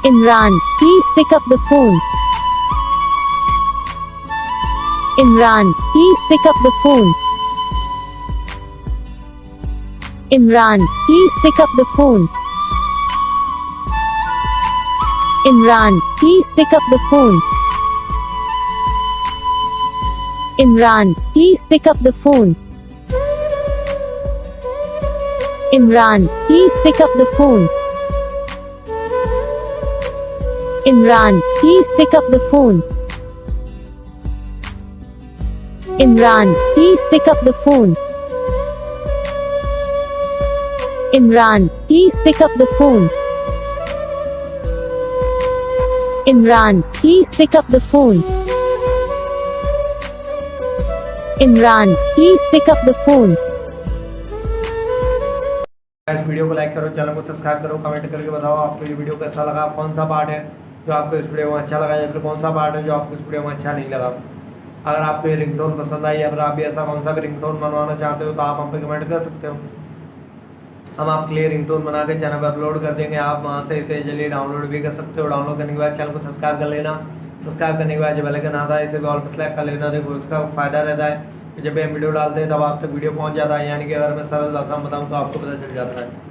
Imran, please pick up the phone. Imran, please pick up the phone. Imran, please pick up the phone. Imran, please pick up the phone. Imran, please pick up the phone. Imran, please pick up the phone. Imran, please pick up the phone. Imran, please pick up the phone. Imran, please pick up the phone. Imran, please pick up the phone. Imran, please pick up the phone. इस video को like करो, channel को subscribe करो, comment करके बताओ आपको ये video कैसा लगा, कौन सा पार्ट है जो आपको इस वीडियो में अच्छा लगा या फिर कौन सा पार्ट है जो आपको इस वीडियो में अच्छा नहीं लगा। अगर आपको ये रिंगटोन पसंद आई या फिर आप भी ऐसा कौन सा भी रिंगटोन बनवाना चाहते हो तो आप हम पे कमेंट कर सकते हो। हम आपके लिए रिंगटोन बना के चैनल पर अपलोड कर देंगे, आप वहाँ से इसे जल्दी डाउनलोड भी कर सकते हो। डाउनलोड करने के बाद चैनल को सब्सक्राइब कर लेना। सब्सक्राइब करने के बाद जो बेल आइकन आता है इसे भी ऑल पर सेलेक्ट कर लेना। देखो उसका फ़ायदा रहता है कि जब भी हम वीडियो डालते हैं तब आप तक वीडियो पहुँच जाता है, यानी कि अगर मैं सरल भाषा में बताऊँ तो आपको पता चल जाता है।